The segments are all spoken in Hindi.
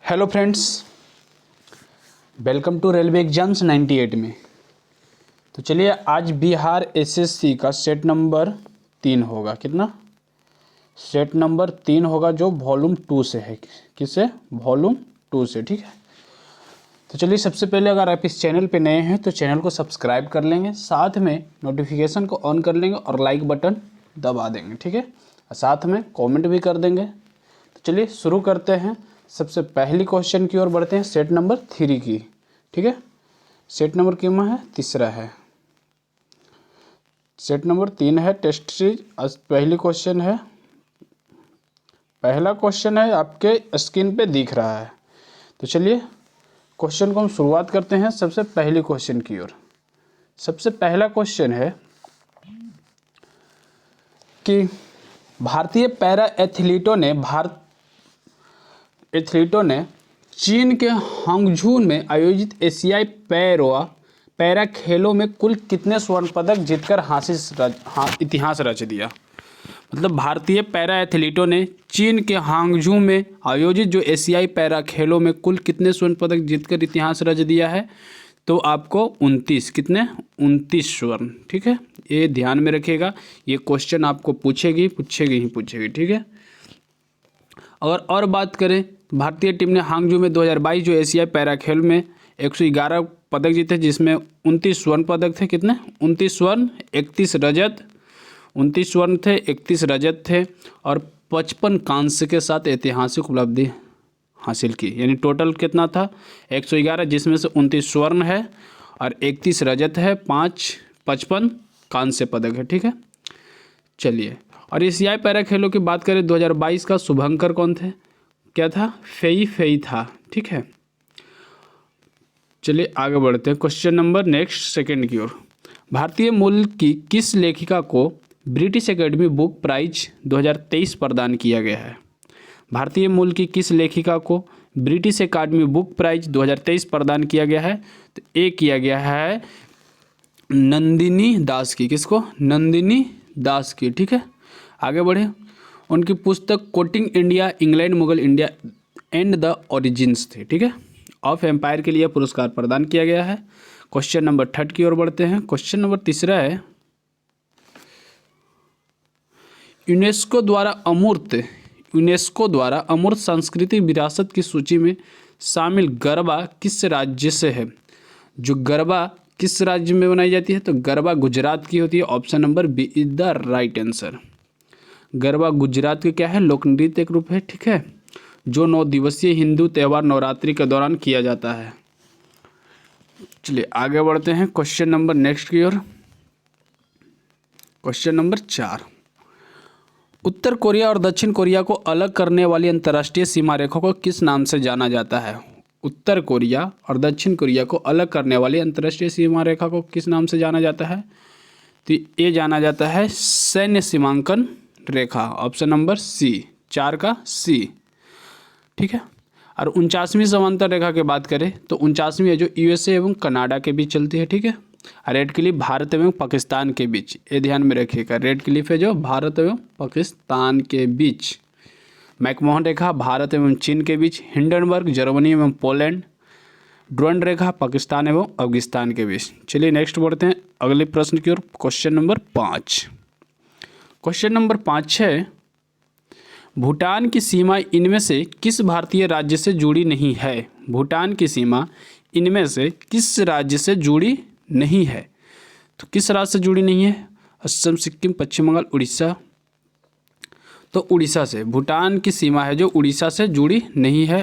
Hello friends, welcome to railway exams 98 में। तो चलिए आज बिहार एसएससी का सेट नंबर 3 होगा। कितना? सेट नंबर 3 होगा जो वॉल्यूम 2 से है। किससे? वॉल्यूम 2 से। ठीक है, तो चलिए सबसे पहले अगर आप इस चैनल पे नए हैं तो चैनल को सब्सक्राइब कर लेंगे, साथ में नोटिफिकेशन को ऑन कर लेंगे और लाइक बटन दबा देंगे। ठीक है, और साथ में कमेंट भी कर देंगे। तो चलिए शुरू करते हैं। सबसे पहली क्वेश्चन की ओर बढ़ते हैं, सेट नंबर 3 की। ठीक है, सेट नंबर कितना है? तीसरा है। सेट नंबर 3 है टेस्ट सीरीज। पहला क्वेश्चन है आपके स्क्रीन पे दिख रहा है। तो चलिए क्वेश्चन को हम शुरुआत करते हैं सबसे पहले क्वेश्चन की ओर। सबसे पहला क्वेश्चन है कि भारतीय पैरा एथलीटों ने चीन के हांगझू में आयोजित एशियाई पैरा खेलों में कुल कितने स्वर्ण पदक जीतकर इतिहास रच दिया। मतलब भारतीय पैरा एथलीटों ने चीन के हांगझू में आयोजित जो एशियाई पैरा खेलों में कुल कितने स्वर्ण पदक जीतकर इतिहास रच दिया है? तो आपको 29, कितने? 29 स्वर्ण। ठीक है, ये ध्यान में रखिएगा, ये क्वेश्चन आपको पूछेगी। ठीक है, और बात करें, भारतीय टीम ने हांगझू में 2022 जो एशियाई पैरा खेल में 111 पदक जीते, जिसमें 29 स्वर्ण पदक थे। कितने? 29 स्वर्ण, 31 रजत। 29 स्वर्ण थे, 31 रजत थे और 55 कांस्य के साथ ऐतिहासिक उपलब्धि हासिल की। यानी टोटल कितना था? 111, जिसमें से 29 स्वर्ण है और 31 रजत है, 55 कांस्य पदक है। ठीक है, चलिए, और एशियाई पैरा खेलों की बात करें, 2022 का शुभंकर कौन थे? क्या था? फेई था। ठीक है, चलिए आगे बढ़ते हैं। क्वेश्चन नंबर नेक्स्ट सेकंड की ओर। भारतीय मूल की किस लेखिका को ब्रिटिश एकेडमी बुक प्राइज 2023 प्रदान किया गया है? भारतीय मूल की किस लेखिका को ब्रिटिश एकेडमी बुक प्राइज 2023 प्रदान किया गया है? तो ये किया गया है नंदिनी दास की। किसको? नंदिनी दास की। ठीक है, आगे बढ़े। उनकी पुस्तक coating India, England, Mughal India and the origins थी। ठीक है, ऑफ एम्पायर के लिए पुरस्कार प्रदान किया गया है। क्वेश्चन नंबर 3 की ओर बढ़ते हैं। क्वेश्चन नंबर 3 है, यूनेस्को द्वारा अमूर्त सांस्कृतिक विरासत की सूची में शामिल गरबा किस राज्य से है? जो गरबा किस राज्य में बनाई जाती है? तो गरबा गुजरात की होती है। Option number B is the right answer. Garba Gujarat के क्या है? लोक नृत्य एक रूप है। ठीक है, जो 9 दिवसीय हिंदू त्यौहार नवरात्रि के दौरान किया जाता है। चलिए आगे बढ़ते हैं क्वेश्चन नंबर नेक्स्ट की ओर। क्वेश्चन नंबर 4, उत्तर कोरिया और दक्षिण कोरिया को अलग करने वाली अंतर्राष्ट्रीय सीमा रेखा को किस नाम से जाना जाता है? उत्तर कोरिया और दक्षिण कोरिया को अलग करने वाली अंतर्राष्ट्रीय सीमा रेखा को किस नाम से जाना जाता है? तो ये जाना जाता है सैन्य सीमांकन रेखा। ऑप्शन नंबर सी, 4 का सी। ठीक है, और 49वीं समांतर रेखा की बात करें तो 49वीं है जो यूएसए एवं कनाडा के बीच चलती है। ठीक है, रेड क्लिफ भारत एवं पाकिस्तान के बीच, ये ध्यान में रखिएगा। रेड क्लिफ है जो भारत एवं पाकिस्तान के बीच। मैकमोहन रेखा भारत एवं चीन के बीच। हिंडनबर्ग जर्मनी एवं पोलैंड। ड्रोन रेखा पाकिस्तान एवं अफगानिस्तान के बीच। चलिए नेक्स्ट बढ़ते हैं अगले प्रश्न की ओर। Question number 5। क्वेश्चन नंबर 5 है, भूटान की सीमा इनमें से किस भारतीय राज्य से जुड़ी नहीं है? भूटान की सीमा इनमें से किस राज्य से जुड़ी नहीं है? तो किस राज्य से जुड़ी नहीं है? असम, सिक्किम, पश्चिम बंगाल, उड़ीसा। तो उड़ीसा से भूटान की सीमा है जो उड़ीसा से जुड़ी नहीं है।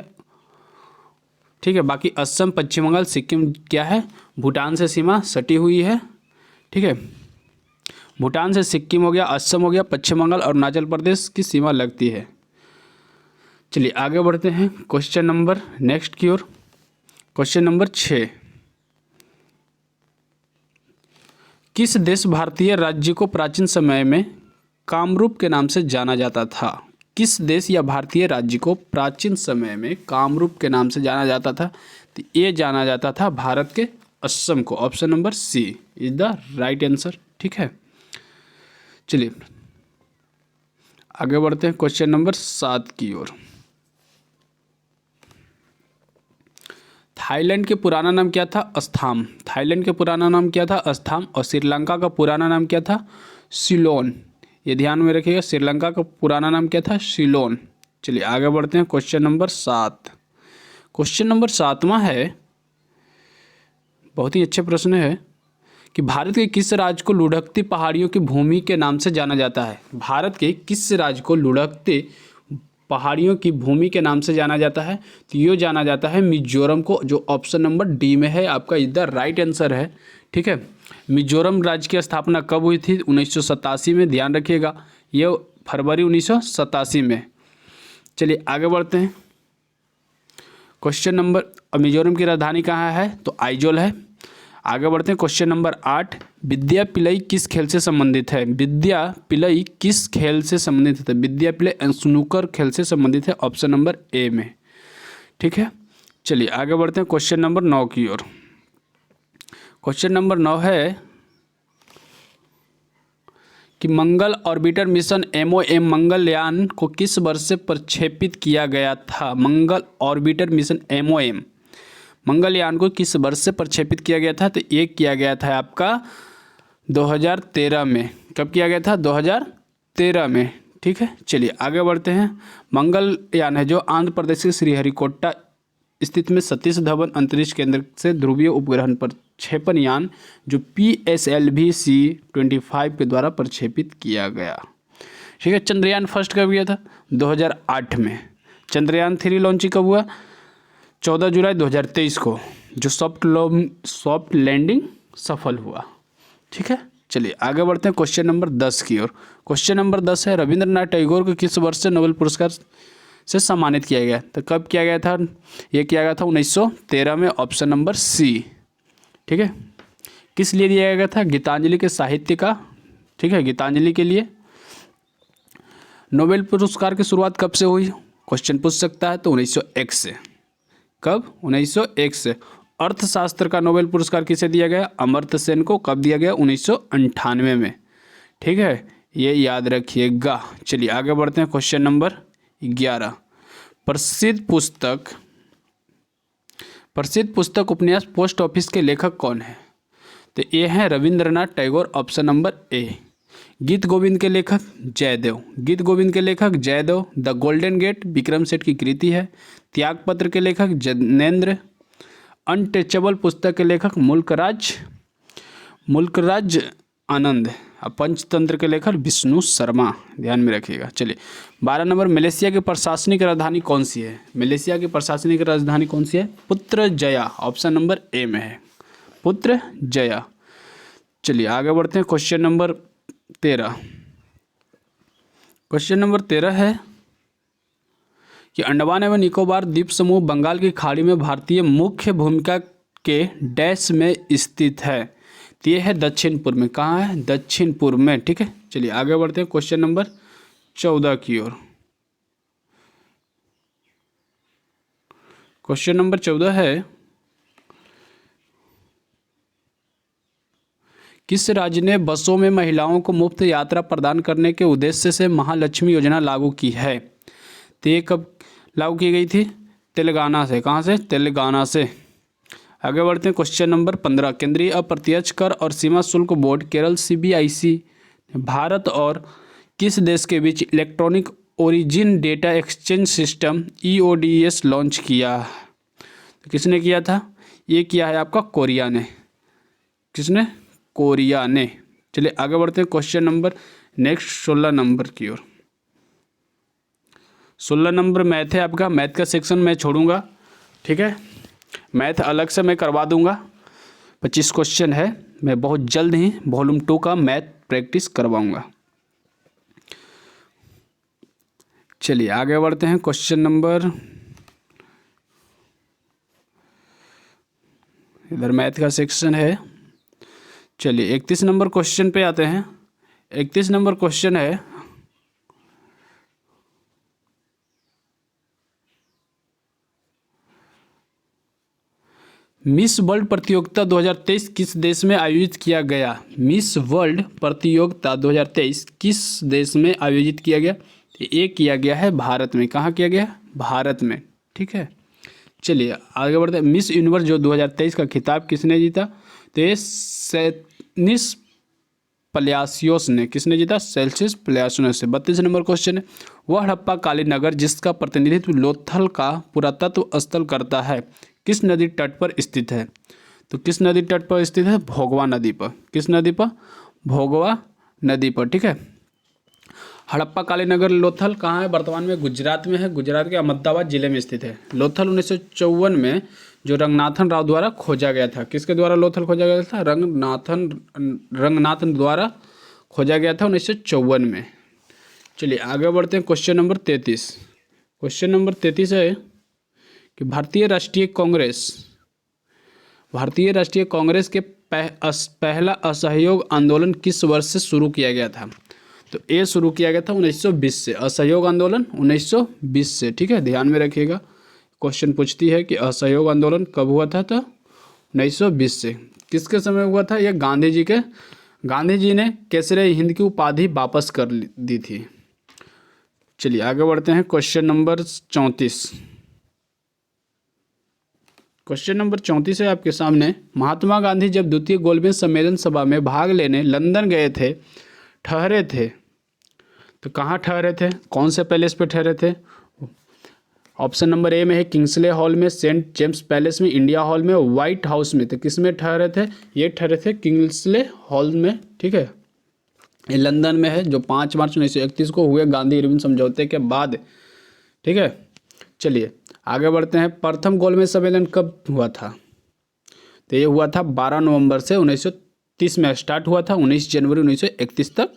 ठीक है, बाकी असम, पश्चिम बंगाल, सिक्किम क्या है? भूटान से सीमा सटी हुई है। ठीक है, भूटान से सिक्किम हो गया, असम हो गया, पश्चिम बंगाल और अरुणाचल प्रदेश की सीमा लगती है। चलिए आगे बढ़ते हैं क्वेश्चन नंबर नेक्स्ट की ओर। क्वेश्चन नंबर 6, किस देश भारतीय राज्य को प्राचीन समय में कामरूप के नाम से जाना जाता था? किस देश या भारतीय राज्य को प्राचीन समय में कामरूप के नाम से जाना जाता था? तो ये जाना जाता था भारत के असम को। Option number C is the right answer. ठीक है, चलिए आगे बढ़ते हैं क्वेश्चन नंबर 7 की ओर। थाईलैंड के पुराना नाम क्या था? अस्थाम। थाईलैंड के पुराना नाम क्या था? अस्थाम। और श्रीलंका का पुराना नाम क्या था? सिलोन। ये ध्यान में रखिएगा, श्रीलंका का पुराना नाम क्या था? सिलोन। चलिए आगे बढ़ते हैं। Question number 7। क्वेश्चन नंबर 7वां है, बहुत ही अच्छे प्रश्न है कि भारत के किस राज्य को लुढ़कती पहाड़ियों की भूमि के नाम से जाना जाता है? भारत के किस राज्य को लुढ़कते पहाड़ियों की भूमि के नाम से जाना जाता है? तो ये जाना जाता है मिजोरम को, जो ऑप्शन नंबर डी में है आपका इधर राइट आंसर है। ठीक है, मिजोरम राज्य की स्थापना कब हुई थी? 1987 में, ध्यान रखिएगा, ये फरवरी 1987 में। चलिए आगे बढ़ते हैं। क्वेश्चन नंबर, मिजोरम की राजधानी कहाँ है? तो आइजोल है। आगे बढ़ते हैं। क्वेश्चन नंबर 8, विद्या पिलई किस खेल से संबंधित है? विद्या पिलई किस खेल से संबंधित है? विद्या पिलई स्नूकर खेल से संबंधित है, ऑप्शन नंबर ए में। ठीक है, चलिए आगे बढ़ते हैं क्वेश्चन नंबर 9 की ओर। क्वेश्चन नंबर 9 है कि मंगल ऑर्बिटर मिशन MOM मंगलयान को किस वर्ष से प्रक्षेपित किया गया था? मंगल ऑर्बिटर मिशन MOM मंगलयान को किस वर्ष से प्रक्षेपित किया गया था? तो ये किया गया था आपका 2013 में। कब किया गया था? 2013 में। ठीक है, चलिए आगे बढ़ते हैं। मंगलयान है जो आंध्र प्रदेश के श्रीहरिकोटा स्थित में सतीश धवन अंतरिक्ष केंद्र से ध्रुवीय उपग्रह प्रक्षेपण यान जो PSLV-C-25 के द्वारा प्रक्षेपित किया गया। ठीक है, चंद्रयान फर्स्ट कब गया था? 2008 में। चंद्रयान 3 लॉन्चिंग कब हुआ? 14 जुलाई 2023 को, जो सॉफ्ट लैंडिंग सफल हुआ। ठीक है, चलिए आगे बढ़ते हैं क्वेश्चन नंबर 10 की ओर। क्वेश्चन नंबर 10 है, रविंद्रनाथ टैगोर को किस वर्ष से नोबेल पुरस्कार से सम्मानित किया गया? तो कब किया गया था? ये किया गया था 1913 में, ऑप्शन नंबर सी। ठीक है, किस लिए दिया गया था? गीतांजलि के साहित्य का। ठीक है, गीतांजलि के लिए। नोबेल पुरस्कार की शुरुआत कब से हुई? क्वेश्चन पूछ सकता है। तो 1901 से। कब? 1901 से। अर्थशास्त्र का नोबेल पुरस्कार किसे दिया गया? अमर्त्य सेन को। कब दिया गया? 1998 में। ठीक है, ये याद रखिएगा। चलिए आगे बढ़ते हैं। क्वेश्चन नंबर 11, प्रसिद्ध पुस्तक उपन्यास पोस्ट ऑफिस के लेखक कौन है? तो ये हैं Rabindranath Tagore, option number A. Geet Govind के लेखक जयदेव। गीत गोविंद के लेखक Jayadev. The Golden Gate Vikram Seth की कृति है। त्यागपत्र के लेखक जैनेंद्र। अनटचेबल पुस्तक के लेखक मुल्कराज आनंद। पंचतंत्र के लेखक विष्णु शर्मा। ध्यान में रखिएगा। चलिए 12 नंबर, मलेशिया की प्रशासनिक राजधानी कौन सी है? मलेशिया की प्रशासनिक राजधानी कौन सी है? पुत्रजया, ऑप्शन नंबर ए में है, पुत्रजया। चलिए आगे बढ़ते हैं। Question number 13। क्वेश्चन नंबर 13 है कि अंडमान एवं निकोबार द्वीप समूह बंगाल की खाड़ी में भारतीय मुख्य भूमिका के डैश में स्थित है। तो ये है दक्षिण पूर्व में। कहाँ है? दक्षिण पूर्व में। ठीक है, चलिए आगे बढ़ते हैं क्वेश्चन नंबर 14 की ओर। क्वेश्चन नंबर 14 है, किस राज्य ने बसों में महिलाओं को मुफ्त यात्रा प्रदान करने के उद्देश्य से महालक्ष्मी योजना लागू की है? तो ये कब लागू की गई थी? तेलंगाना से। कहाँ से? तेलंगाना से। आगे बढ़ते हैं। क्वेश्चन नंबर 15, केंद्रीय अप्रत्यक्ष कर और सीमा शुल्क बोर्ड केरल CBIC भारत और किस देश के बीच electronic origin data exchange system EODS launch किया? तो किसने किया था? ये किया है आपका कोरिया ने। किसने? कोरिया ने। चलिए आगे बढ़ते हैं। क्वेश्चन नंबर नेक्स्ट 16 नंबर की ओर। 16 नंबर मैथ है आपका। मैथ का सेक्शन मैं छोड़ूंगा। ठीक है, मैथ अलग से मैं करवा दूंगा। 25 क्वेश्चन है। मैं बहुत जल्द ही वॉल्यूम 2 का मैथ प्रैक्टिस करवाऊंगा। चलिए आगे बढ़ते हैं। क्वेश्चन नंबर, इधर मैथ का सेक्शन है। चलिए 31 नंबर क्वेश्चन पे आते हैं। 31 नंबर क्वेश्चन है, मिस वर्ल्ड प्रतियोगिता 2023 किस देश में आयोजित किया गया? मिस वर्ल्ड प्रतियोगिता 2023 किस देश में आयोजित किया गया? ये किया गया है भारत में। कहाँ किया गया? भारत में। ठीक है, चलिए आगे बढ़ते हैं। मिस यूनिवर्स जो 2023 का खिताब किसने जीता? तो ये सेल्सियस पलासियोस ने। किसने जीता? सेल्सियस पलासियोस से। 32 नंबर क्वेश्चन है। वह हड़प्पा कालीन नगर जिसका प्रतिनिधित्व लोथल का पुरातत्व स्थल करता है किस नदी तट पर स्थित है? तो किस नदी तट पर स्थित है? भोगवा नदी पर। किस नदी पर? भोगवा नदी पर। ठीक है। हड़प्पा कालीन नगर लोथल कहाँ है? वर्तमान में गुजरात में है। गुजरात के अहमदाबाद जिले में स्थित है। लोथल 1954 में जो रंगनाथन राव द्वारा खोजा गया था। किसके द्वारा लोथल खोजा गया था? रंगनाथन द्वारा खोजा गया था 1954 में। चलिए आगे बढ़ते हैं। Question number 33। क्वेश्चन नंबर 33 है कि भारतीय राष्ट्रीय कांग्रेस के पहला असहयोग आंदोलन किस वर्ष से शुरू किया गया था? तो ये शुरू किया गया था 1920 से। असहयोग आंदोलन 1920 से। ठीक है, ध्यान में रखिएगा। क्वेश्चन पूछती है कि असहयोग आंदोलन कब हुआ था? तो 1920 से। किसके समय हुआ था? ये गांधी जी ने केसरे हिंद की उपाधि वापस कर दी थी। चलिए आगे बढ़ते हैं। Question number 34। क्वेश्चन नंबर 34 है आपके सामने। महात्मा गांधी जब द्वितीय गोलमेज सम्मेलन सभा में भाग लेने लंदन गए थे, ठहरे थे, तो कहाँ ठहरे थे? कौन से पैलेस पे ठहरे थे? ऑप्शन नंबर ए में है किंग्सले हॉल में, सेंट जेम्स पैलेस में, इंडिया हॉल में, व्हाइट हाउस में। तो किस में ठहरे थे? ये ठहरे थे किंग्सले हॉल में। ठीक है, ये लंदन में है, जो 5 मार्च 1931 को हुए गांधी इरविन समझौते के बाद। ठीक है, चलिए आगे बढ़ते हैं। प्रथम गोलमेज सम्मेलन कब हुआ था? तो ये हुआ था 12 नवंबर से 1930 में स्टार्ट हुआ था, 19 जनवरी 1931 तक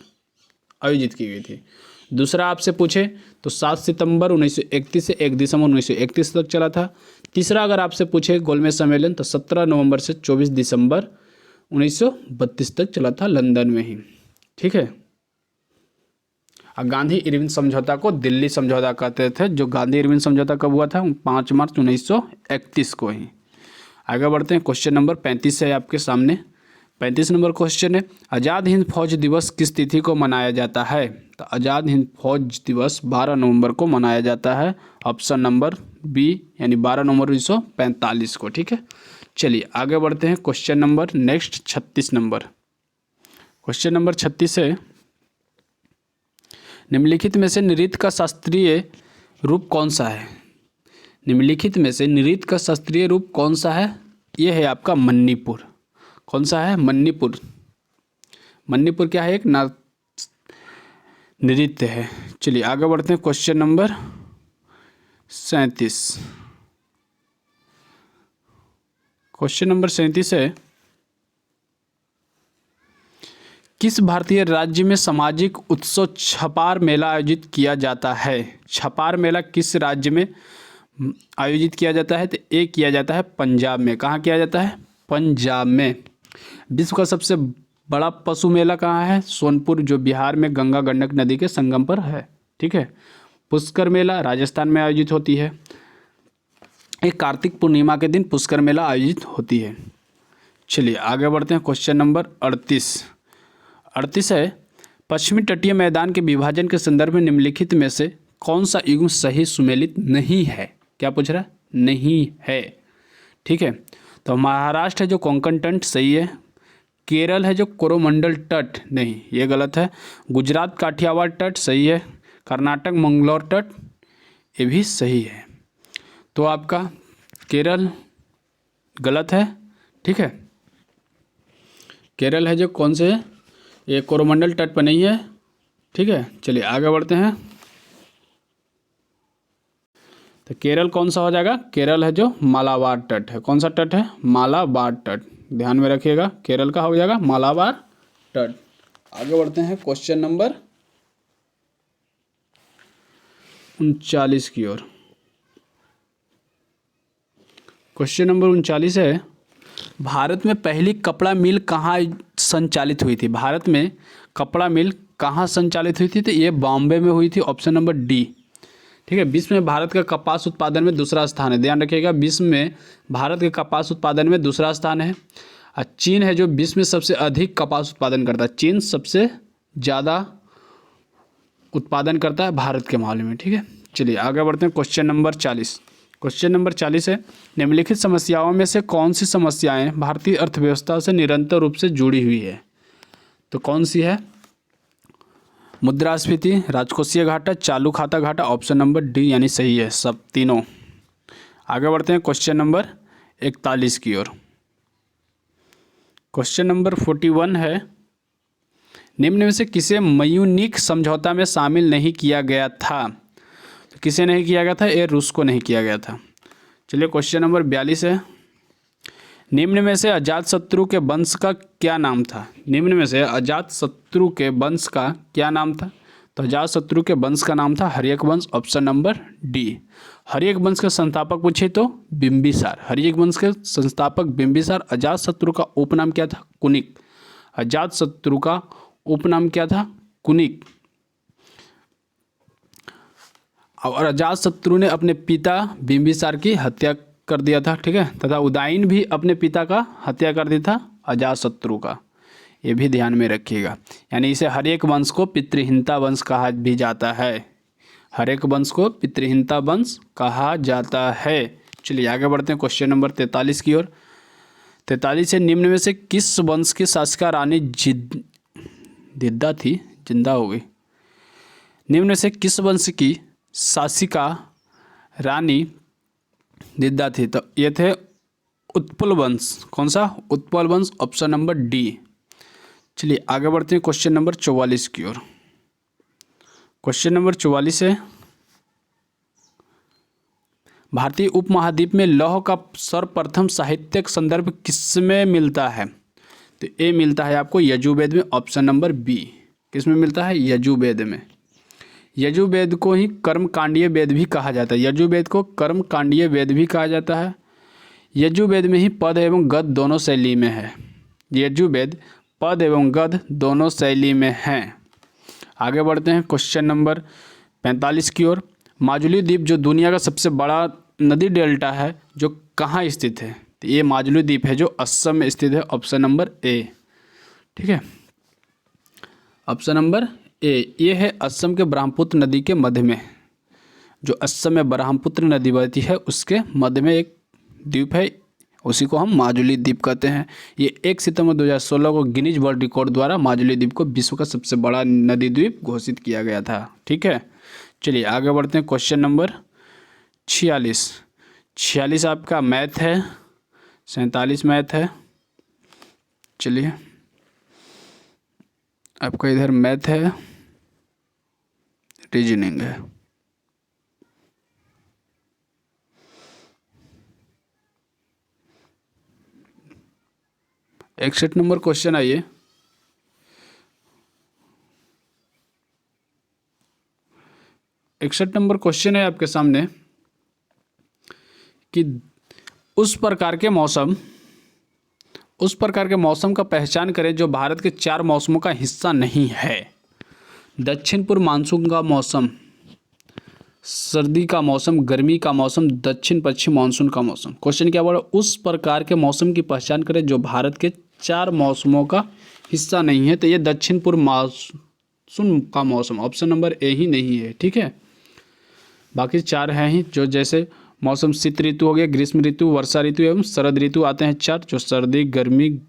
आयोजित की गई थी। दूसरा आपसे पूछे तो 7 सितंबर 1931 से 1 दिसंबर 1931 तक चला था। तीसरा अगर आपसे पूछे गोलमेज सम्मेलन तो 17 नवंबर से 24 दिसंबर 1932 तक चला था, लंदन में ही। ठीक है, गांधी इरविन समझौता को दिल्ली समझौता कहते थे। जो गांधी इरविन समझौता कब हुआ था? 5 मार्च 1931 को ही। आगे बढ़ते हैं। क्वेश्चन नंबर 35 है आपके सामने। 35 नंबर क्वेश्चन है, आज़ाद हिंद फौज दिवस किस तिथि को मनाया जाता है? तो आज़ाद हिंद फौज दिवस 12 नवंबर को मनाया जाता है। ऑप्शन नंबर बी यानी 12 नवंबर 1945 को। ठीक है, चलिए आगे बढ़ते हैं। Question number next 36 number. Question number 36 है, निम्नलिखित में से नृत्य का शास्त्रीय रूप कौन सा है? निम्नलिखित में से नृत्य का शास्त्रीय रूप कौन सा है? यह है आपका मणिपुर। कौन सा है? मणिपुर। मणिपुर क्या है? एक नृत्य है। चलिए आगे बढ़ते हैं। Question number 37। क्वेश्चन नंबर 37 है, किस भारतीय राज्य में सामाजिक उत्सव छपार मेला आयोजित किया जाता है? छपार मेला किस राज्य में आयोजित किया जाता है? तो ये किया जाता है पंजाब में। कहाँ किया जाता है? पंजाब में। विश्व का सबसे बड़ा पशु मेला कहाँ है? सोनपुर, जो बिहार में गंगा गंडक नदी के संगम पर है। ठीक है। पुष्कर मेला राजस्थान में आयोजित होती है। एक कार्तिक पूर्णिमा के दिन पुष्कर मेला आयोजित होती है। चलिए आगे बढ़ते हैं। क्वेश्चन नंबर 38 है, पश्चिमी तटीय मैदान के विभाजन के संदर्भ में निम्नलिखित में से कौन सा युग्म सही सुमेलित नहीं है? क्या पूछ रहा है? नहीं है। ठीक है, तो महाराष्ट्र है जो कोंकण तट, सही है। केरल है जो कोरोमंडल तट, नहीं ये गलत है। गुजरात काठियावाड़ तट, सही है। कर्नाटक मंगलोर तट, ये भी सही है। तो आपका केरल गलत है। ठीक है, केरल है जो कौन से है? ये कोरोमंडल तट पर नहीं है। ठीक है, चलिए आगे बढ़ते हैं। तो केरल कौन सा हो जाएगा? केरल है जो मालाबार तट है। कौन सा तट है? मालाबार तट। ध्यान में रखिएगा, केरल का हो जाएगा मालाबार तट। आगे बढ़ते हैं क्वेश्चन नंबर 39 की ओर। क्वेश्चन नंबर 39 है, भारत में पहली कपड़ा मिल कहाँ संचालित हुई थी? भारत में कपड़ा मिल कहाँ संचालित हुई थी? तो ये बॉम्बे में हुई थी। Option number D. ठीक है, विश्व में भारत का कपास उत्पादन में दूसरा स्थान है। ध्यान रखिएगा, विश्व में भारत के कपास उत्पादन में दूसरा स्थान है। और चीन है जो विश्व में सबसे अधिक कपास उत्पादन करता है। चीन सबसे ज़्यादा उत्पादन करता है भारत के मामले में। ठीक है, चलिए आगे बढ़ते हैं। Question number 40। क्वेश्चन नंबर 40 है, निम्नलिखित समस्याओं में से कौन सी समस्याएं भारतीय अर्थव्यवस्था से निरंतर रूप से जुड़ी हुई है? तो कौन सी है? मुद्रास्फीति, राजकोषीय घाटा, चालू खाता घाटा, ऑप्शन नंबर डी यानी सही है सब तीनों। आगे बढ़ते हैं क्वेश्चन नंबर 41 की ओर। क्वेश्चन नंबर 41 है, निम्न में से किसे म्यूनिख समझौता में शामिल नहीं किया गया था? तो किसे नहीं किया गया था? ये रूस को नहीं किया गया था। चलिए क्वेश्चन नंबर 42 है, निम्न में से अजातशत्रु के वंश का क्या नाम था? निम्न में से अजातशत्रु के वंश का क्या नाम था? तो अजातशत्रु के वंश का नाम था हर्यक वंश, ऑप्शन नंबर डी। हर्यक वंश का संस्थापक पूछे तो बिंबिसार। हर्यक वंश के संस्थापक बिंबिसार। अजातशत्रु का उपनाम क्या था? कुनिक। अजातशत्रु का उपनाम क्या था? कुनिक। और अजातशत्रु ने अपने पिता बिंबिसार की हत्या कर दिया था, ठीक है, तथा उदयन भी अपने पिता का हत्या कर दिया था अजातशत्रु का, ये भी ध्यान में रखिएगा। यानी इसे हर्यक वंश को पितृहीनता वंश कहा भी जाता है। हर्यक वंश को पितृहीनता वंश कहा जाता है। चलिए आगे बढ़ते हैं क्वेश्चन नंबर 43 की ओर। 43 है, निम्न में से किस वंश की शासिका रानी जिद्दा थी? जिंदा हो गई। निम्न में से किस वंश की शासिका रानी जिद्दा थी? तो ये थे उत्पल वंश। कौन सा? उत्पल वंश, ऑप्शन नंबर डी। चलिए आगे बढ़ते हैं क्वेश्चन नंबर 44 की ओर। क्वेश्चन नंबर 44 है, भारतीय उपमहाद्वीप में लौह का सर्वप्रथम साहित्यिक संदर्भ किसमें मिलता है? तो ये मिलता है आपको यजुर्वेद में, ऑप्शन नंबर बी। किसमें मिलता है? यजुर्वेद में। यजुर्वेद को ही कर्मकांडीय वेद भी कहा जाता है। यजुर्वेद को कर्मकांडीय वेद भी कहा जाता है। यजुर्वेद में ही पद एवं गद्य दोनों शैली में है। यजुर्वेद पद एवं गद्य दोनों शैली में हैं। आगे बढ़ते हैं क्वेश्चन नंबर 45 की ओर। माजुली द्वीप जो दुनिया का सबसे बड़ा नदी डेल्टा है, जो कहाँ स्थित है? तो ये माजुली द्वीप है जो असम में स्थित है, ऑप्शन नंबर ए। ठीक है, ऑप्शन नंबर ए। ये है असम के ब्रह्मपुत्र नदी के मध्य में, जो असम में ब्रह्मपुत्र नदी बहती है उसके मध्य में एक द्वीप है, उसी को हम माजुली द्वीप कहते हैं। ये 1 सितंबर 2016 को गिनीज वर्ल्ड रिकॉर्ड द्वारा माजुली द्वीप को विश्व का सबसे बड़ा नदी द्वीप घोषित किया गया था। ठीक है, चलिए आगे बढ़ते हैं क्वेश्चन नंबर 46। 46 आपका मैथ है, 47 मैथ है। चलिए आपका इधर मैथ है, रीजनिंग है। इकसठ नंबर क्वेश्चन आइए। इकसठ नंबर क्वेश्चन है आपके सामने कि उस प्रकार के मौसम का पहचान करें जो भारत के 4 मौसमों का हिस्सा नहीं है। दक्षिण पूर्व मानसून का मौसम, सर्दी का मौसम, गर्मी का मौसम, दक्षिण पश्चिम मानसून का मौसम। क्वेश्चन क्या बोला? उस प्रकार के मौसम की पहचान करें जो भारत के 4 मौसमों का हिस्सा नहीं है। तो ये दक्षिण पूर्व मानसून का मौसम, ऑप्शन नंबर ए ही नहीं है। ठीक है, बाकी 4 हैं ही, जो जैसे मौसम शीत ऋतु हो गया, ग्रीष्म ऋतु, वर्षा ऋतु एवं शरद ऋतु आते हैं 4, जो सर्दी, गर्मी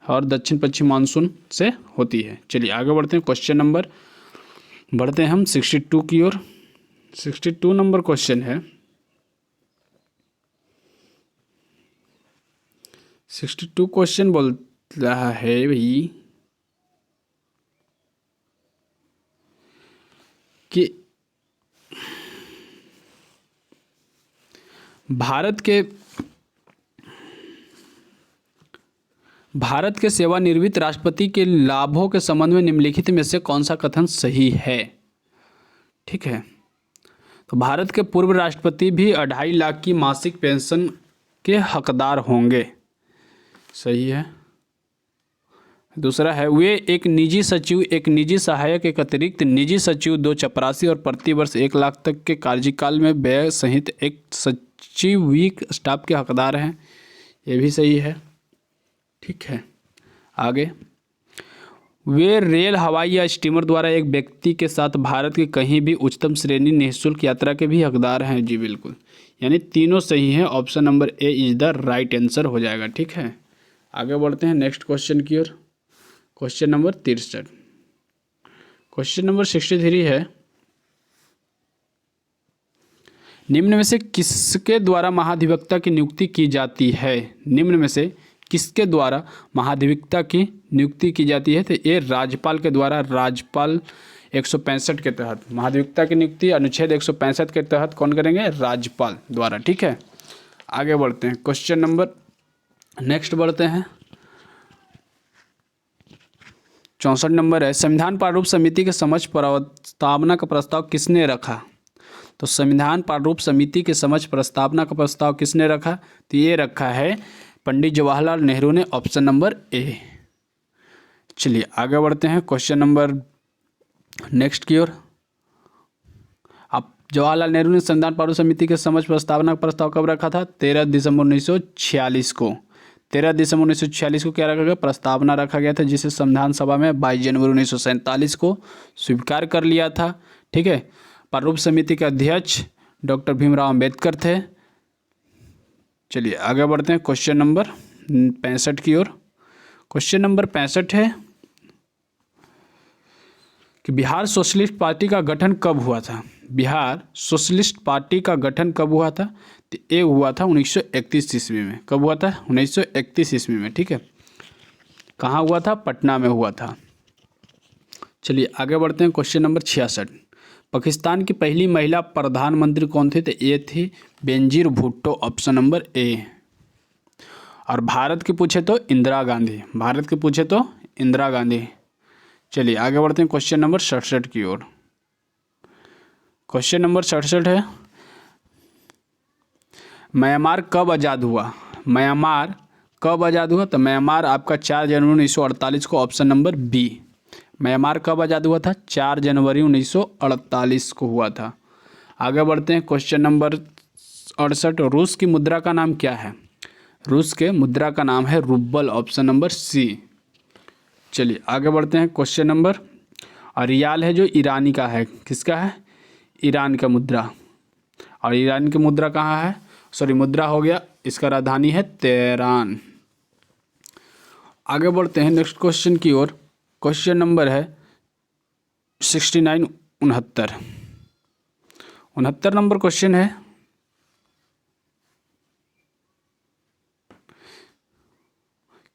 और दक्षिण पश्चिम मानसून से होती है। चलिए आगे बढ़ते हैं क्वेश्चन नंबर, बढ़ते हैं हम 62 की ओर। 62 नंबर क्वेश्चन है। 62 क्वेश्चन बोल रहा है भाई कि भारत के सेवानिवृत्त राष्ट्रपति के लाभों के संबंध में निम्नलिखित में से कौन सा कथन सही है? ठीक है, तो भारत के पूर्व राष्ट्रपति भी 2.5 लाख की मासिक पेंशन के हकदार होंगे, सही है। दूसरा है, वे एक निजी सचिव, एक निजी सहायक, एक अतिरिक्त निजी सचिव, 2 चपरासी और प्रति वर्ष 1 लाख तक के कार्यकाल में व्यय सहित एक सचिविक स्टाफ के हकदार हैं, ये भी सही है। ठीक है, आगे, वे रेल, हवाई या स्टीमर द्वारा एक व्यक्ति के साथ भारत की कहीं भी उच्चतम श्रेणी निःशुल्क यात्रा के भी हकदार हैं। जी बिल्कुल, यानी तीनों सही हैं। Option number A is the right answer हो जाएगा। ठीक है, आगे बढ़ते हैं नेक्स्ट क्वेश्चन की ओर। Question number 63। क्वेश्चन नंबर 63 है, निम्न में से किसके द्वारा महाधिवक्ता की नियुक्ति की जाती है? निम्न में से किसके द्वारा महाधिवक्ता की नियुक्ति की जाती है? तो ये राज्यपाल के द्वारा। राज्यपाल 165 के तहत महाधिवक्ता की नियुक्ति अनुच्छेद 165 के तहत कौन करेंगे? राज्यपाल द्वारा। ठीक है, आगे बढ़ते हैं। क्वेश्चन नंबर नेक्स्ट बढ़ते हैं। 64 नंबर है, संविधान प्रारूप समिति के समक्ष प्रस्तावना का प्रस्ताव किसने रखा? तो संविधान प्रारूप समिति के समक्ष प्रस्तावना का प्रस्ताव किसने रखा? तो ये रखा है पंडित जवाहरलाल नेहरू ने। ऑप्शन नंबर ए। चलिए आगे बढ़ते हैं क्वेश्चन नंबर नेक्स्ट की ओर। अब जवाहरलाल नेहरू ने संविधान प्रारूप समिति के समक्ष प्रस्तावना का प्रस्ताव कब रखा था? 13 दिसंबर 1946 को। 13 दिसंबर 1946 को क्या रखा गया? प्रस्तावना रखा गया था, जिसे संविधान सभा में 22 जनवरी 1947 को स्वीकार कर लिया था। ठीक है, प्रारूप समिति के अध्यक्ष डॉक्टर भीमराव अंबेडकर थे। चलिए आगे बढ़ते हैं क्वेश्चन नंबर 65 की ओर। क्वेश्चन नंबर 65 है कि बिहार सोशलिस्ट पार्टी का गठन कब हुआ था? बिहार सोशलिस्ट पार्टी का गठन कब हुआ था? तो ये हुआ था 1931 ईस्वी में। कब हुआ था? 1931 ईस्वी में। ठीक है, कहाँ हुआ था? पटना में हुआ था। चलिए आगे बढ़ते हैं क्वेश्चन नंबर 66। पाकिस्तान की पहली महिला प्रधानमंत्री कौन थी? तो ये थी बेनजीर भुट्टो। ऑप्शन नंबर ए। और भारत की पूछे तो इंदिरा गांधी। भारत की पूछे तो इंदिरा गांधी। चलिए आगे बढ़ते हैं क्वेश्चन नंबर 67 की ओर। क्वेश्चन नंबर 67 है, म्यांमार कब आज़ाद हुआ? म्यांमार कब आज़ाद हुआ? तो म्यांमार आपका 4 जनवरी 1948 को। Option number B. म्यांमार कब आज़ाद हुआ था? 4 जनवरी 1948 को हुआ था। आगे बढ़ते हैं क्वेश्चन नंबर 68। रूस की मुद्रा का नाम क्या है? रूस के मुद्रा का नाम है रूबल। ऑप्शन नंबर सी। चलिए आगे बढ़ते हैं क्वेश्चन नंबर। और रियाल है जो ईरानी का है। किसका है? ईरान का मुद्रा। और ईरान की मुद्रा कहाँ है? सॉरी, मुद्रा हो गया, इसका राजधानी है तेहरान। आगे बढ़ते हैं नेक्स्ट क्वेश्चन की ओर। क्वेश्चन नंबर है 69 69 नंबर क्वेश्चन है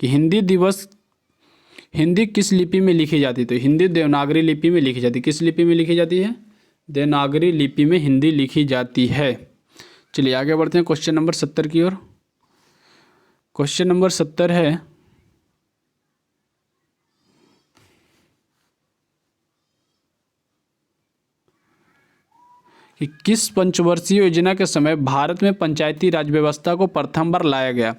कि हिंदी किस लिपि में लिखी जाती है? तो हिंदी देवनागरी लिपि में लिखी जाती है। किस लिपि में लिखी जाती है? देवनागरी लिपि में हिंदी लिखी जाती है। चलिए आगे बढ़ते हैं क्वेश्चन नंबर 70 की ओर। क्वेश्चन नंबर 70 है कि किस पंचवर्षीय योजना के समय भारत में पंचायती राज व्यवस्था को प्रथम बार लाया गया?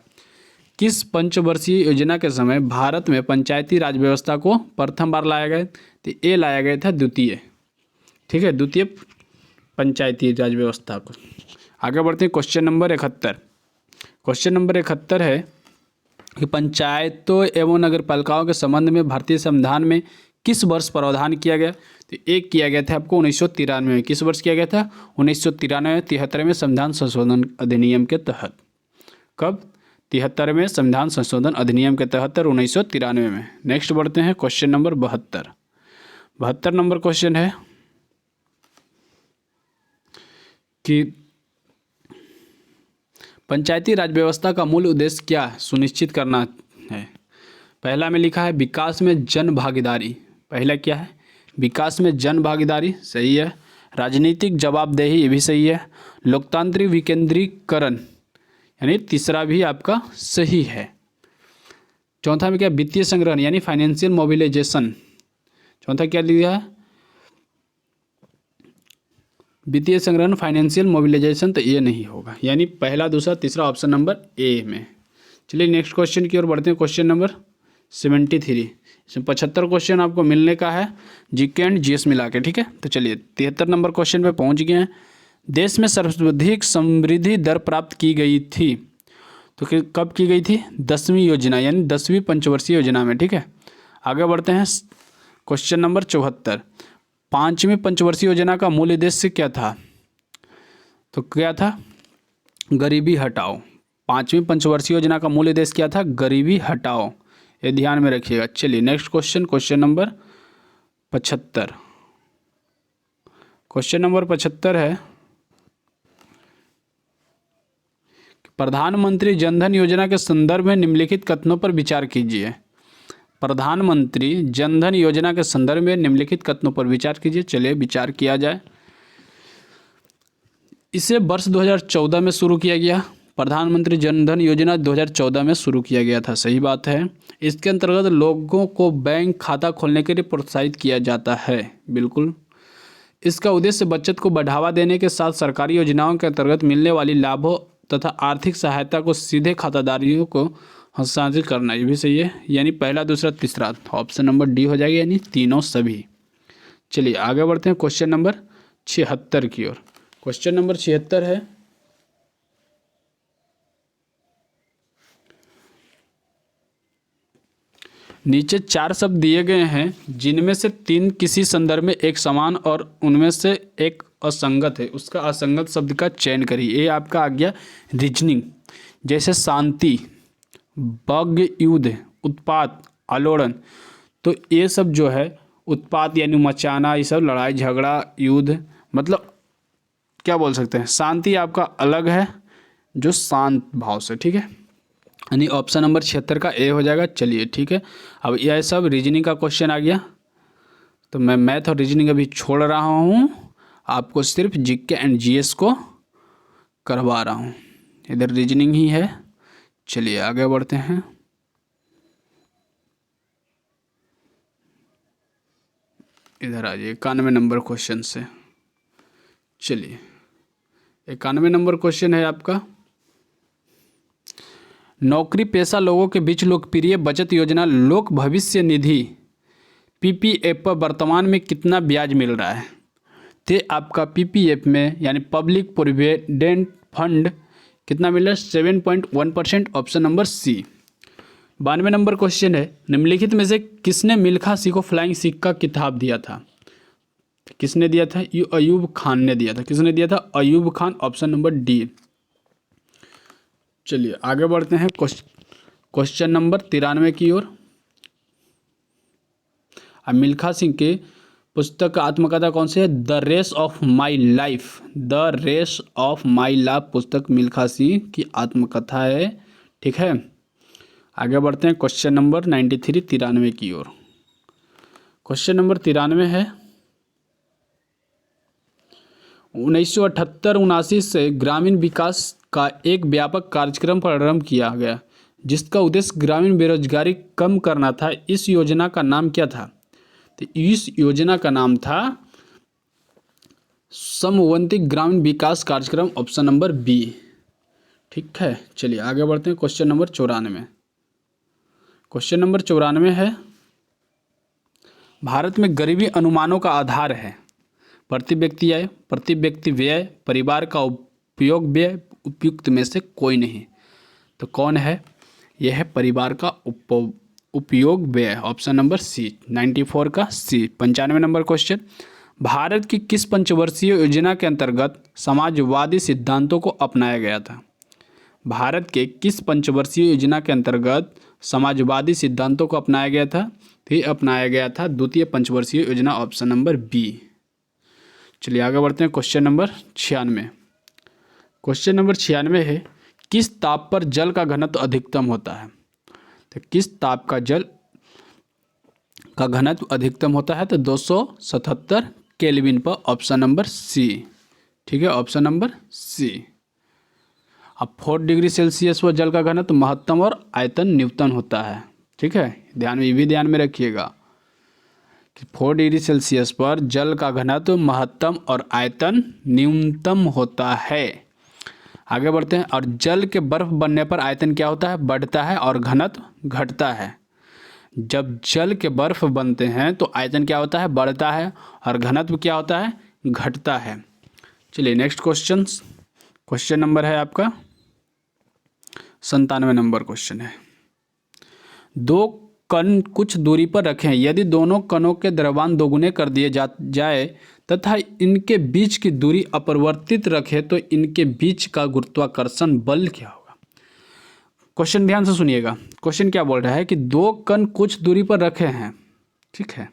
किस पंचवर्षीय योजना के समय भारत में पंचायती राज व्यवस्था को प्रथम बार लाया गया? तो ये लाया गया था द्वितीय। ठीक है, द्वितीय पंचायती राज व्यवस्था को। आगे बढ़ते हैं क्वेश्चन नंबर 71। क्वेश्चन नंबर 71 है कि पंचायतों एवं नगरपालिकाओं के संबंध में भारतीय संविधान में किस वर्ष प्रावधान किया गया? तो एक किया गया था आपको 1993 में। किस वर्ष किया गया था? 1993 73वें संविधान संशोधन अधिनियम के तहत। कब? 73वें संविधान संशोधन अधिनियम के तहत 1993 में। नेक्स्ट बढ़ते हैं क्वेश्चन नंबर 72। 72 नंबर क्वेश्चन है कि पंचायती राज व्यवस्था का मूल उद्देश्य क्या सुनिश्चित करना है? पहला में लिखा है विकास में जन भागीदारी। पहला क्या है? विकास में जन भागीदारी, सही है। राजनीतिक जवाबदेही, ये भी सही है। लोकतांत्रिक विकेंद्रीकरण, यानी तीसरा भी आपका सही है। चौथा में क्या? वित्तीय संग्रहण यानी फाइनेंशियल मोबिलाइजेशन। चौथा क्या लिखा है? वित्तीय संग्रहण, फाइनेंशियल मोबिलाइजेशन। तो ये नहीं होगा, यानी पहला, दूसरा, तीसरा ऑप्शन नंबर ए में। चलिए नेक्स्ट क्वेश्चन की ओर बढ़ते हैं। Question number 73। इसमें 75 क्वेश्चन आपको मिलने का है, जीके एंड जीएस मिला के। ठीक है, तो चलिए 73 नंबर क्वेश्चन पे पहुंच गए हैं। देश में सर्वाधिक समृद्धि दर प्राप्त की गई थी, तो कब की गई थी? 10वीं योजना यानी 10वीं पंचवर्षीय योजना में। ठीक है, आगे बढ़ते हैं क्वेश्चन नंबर 74, पांचवी पंचवर्षीय योजना का मूल उद्देश्य क्या था? तो क्या था? गरीबी हटाओ। पांचवी पंचवर्षीय योजना का मूल उद्देश्य क्या था? गरीबी हटाओ। ये ध्यान में रखिएगा। चलिए next question, question number 75। Question number 75 है, प्रधानमंत्री जनधन योजना के संदर्भ में निम्नलिखित कथनों पर विचार कीजिए। प्रधानमंत्री जनधन योजना के संदर्भ में निम्नलिखित कथनों पर विचार कीजिए। चलिए विचार किया जाए। इसे वर्ष 2014 में शुरू किया गया। प्रधानमंत्री जनधन योजना 2014 में शुरू किया गया था, सही बात है। इसके अंतर्गत लोगों को बैंक खाता खोलने के लिए प्रोत्साहित किया जाता है, बिल्कुल। इसका उद्देश्य बचत को बढ़ावा देने के साथ सरकारी योजनाओं के अंतर्गत मिलने वाली लाभों तथा आर्थिक सहायता को सीधे खाताधारियों को हस्तांतरित करना। ये भी सही है, यानी पहला दूसरा तीसरा ऑप्शन नंबर डी हो जाएगा, यानी तीनों सभी। चलिए आगे बढ़ते हैं क्वेश्चन नंबर 76 की ओर। क्वेश्चन नंबर 76 है, नीचे 4 शब्द दिए गए हैं जिनमें से 3 किसी संदर्भ में एक समान और उनमें से एक असंगत है। उसका असंगत शब्द का चयन करिए। ये आपका आ गया रीजनिंग, जैसे शांति, बग, युद्ध, उत्पात, आलोड़न। तो ये सब जो है, उत्पात यानी मचाना, ये सब लड़ाई झगड़ा, युद्ध मतलब क्या बोल सकते हैं, शांति आपका अलग है जो शांत भाव से, ठीक है, यानी ऑप्शन नंबर 76 का ए हो जाएगा। चलिए ठीक है, अब यह सब रीजनिंग का क्वेश्चन आ गया, तो मैं मैथ और रीजनिंग अभी छोड़ रहा हूँ, आपको सिर्फ जीके एंड जीएस को करवा रहा हूँ। इधर रीजनिंग ही है। चलिए आगे बढ़ते हैं। इधर आ जाइए 91 नंबर क्वेश्चन से। चलिए 91 नंबर क्वेश्चन है आपका, नौकरी पेशा लोगों के बीच लोकप्रिय बचत योजना लोक भविष्य निधि पीपीएफ पर वर्तमान में कितना ब्याज मिल रहा है? तो आपका पीपीएफ में यानी पब्लिक प्रोविडेंट फंड कितना मिल रहा है? 7.1%, option number C. 92 number question है, निम्नलिखित में से किसने मिल्खा सिंह को फ्लाइंग सिक्का किताब दिया था? किसने दिया था? अयूब खान ने दिया था। किसने दिया था? Ayub Khan, option number D. चलिए आगे बढ़ते हैं क्वेश्चन नंबर 93 की ओर। अब मिल्खा सिंह के पुस्तक का आत्मकथा कौन सी है? The race of my life. The race of my life पुस्तक मिल्खा सिंह की आत्मकथा है, ठीक है। आगे बढ़ते हैं क्वेश्चन नंबर 93 93 की ओर। क्वेश्चन नंबर 93 है, 1978-79 से ग्रामीण विकास का एक व्यापक कार्यक्रम प्रारंभ किया गया जिसका उद्देश्य ग्रामीण बेरोजगारी कम करना था। इस योजना का नाम क्या था? तो इस योजना का नाम था समवंती ग्रामीण विकास कार्यक्रम, ऑप्शन नंबर बी, ठीक है। चलिए आगे बढ़ते हैं क्वेश्चन नंबर 94। क्वेश्चन नंबर 94 है, भारत में गरीबी अनुमानों का आधार है प्रति व्यक्ति आय, प्रति व्यक्ति व्यय, परिवार का उपयोग व्यय, उपयुक्त में से कोई नहीं। तो कौन है? यह है परिवार का उपयोग व्यय, ऑप्शन नंबर सी, 94 का सी। 95 नंबर क्वेश्चन, भारत की किस पंचवर्षीय योजना के अंतर्गत समाजवादी सिद्धांतों को अपनाया गया था? भारत के किस पंचवर्षीय योजना के अंतर्गत समाजवादी सिद्धांतों को अपनाया गया था? तो ये अपनाया गया था द्वितीय पंचवर्षीय योजना, ऑप्शन नंबर बी। चलिए आगे बढ़ते हैं क्वेश्चन नंबर 96। क्वेश्चन नंबर 96 है, किस ताप पर जल का घनत्व अधिकतम होता है? तो किस ताप का जल का घनत्व अधिकतम होता है? तो 277 केल्विन पर, ऑप्शन नंबर सी, ठीक है, ऑप्शन नंबर सी। अब 4 डिग्री सेल्सियस पर जल का घनत्व महत्तम और आयतन न्यूनतम होता है, ठीक है। ये भी ध्यान में रखिएगा कि 4 डिग्री सेल्सियस पर जल का घनत्व महत्तम और आयतन न्यूनतम होता है। आगे बढ़ते हैं, और जल के बर्फ बनने पर आयतन क्या होता है? बढ़ता है और घनत्व घटता है। जब जल के बर्फ बनते हैं तो आयतन क्या होता है? बढ़ता है, और घनत्व क्या होता है? घटता है। चलिए नेक्स्ट क्वेश्चन नंबर है आपका 97 नंबर क्वेश्चन है, 2 कण कुछ दूरी पर रखें, यदि दोनों कणों के द्रव्यमान दोगुने कर दिए जाए तथा इनके बीच की दूरी अपरिवर्तित रखें तो इनके बीच का गुरुत्वाकर्षण बल क्या होगा। क्वेश्चन ध्यान से सुनिएगा। क्वेश्चन क्या बोल रहा है कि दो कण कुछ दूरी पर रखे हैं, ठीक है,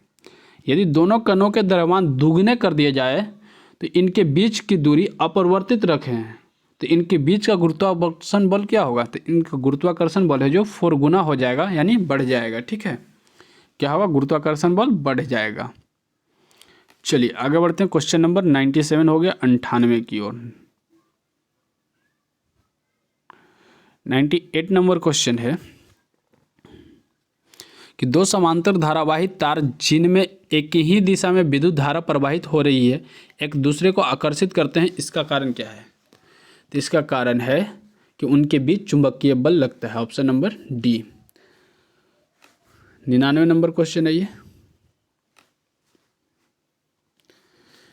यदि दोनों कणों के द्रव्यमान दुगने कर दिए जाए तो इनके बीच की दूरी अपरिवर्तित रखे हैं तो इनके बीच का गुरुत्वाकर्षण बल क्या होगा। तो इनका गुरुत्वाकर्षण बल है जो 4 गुना हो जाएगा, यानी बढ़ जाएगा, ठीक है। क्या होगा, गुरुत्वाकर्षण बल बढ़ जाएगा। चलिए आगे बढ़ते हैं। क्वेश्चन नंबर 97 हो गया 98 की ओर। 98 नंबर क्वेश्चन है कि दो समांतर धारावाही तार जिनमें एक ही दिशा में विद्युत धारा प्रवाहित हो रही है एक दूसरे को आकर्षित करते हैं, इसका कारण क्या है। तो इसका कारण है कि उनके बीच चुंबकीय बल लगता है। Option number D. 99 number question है ये।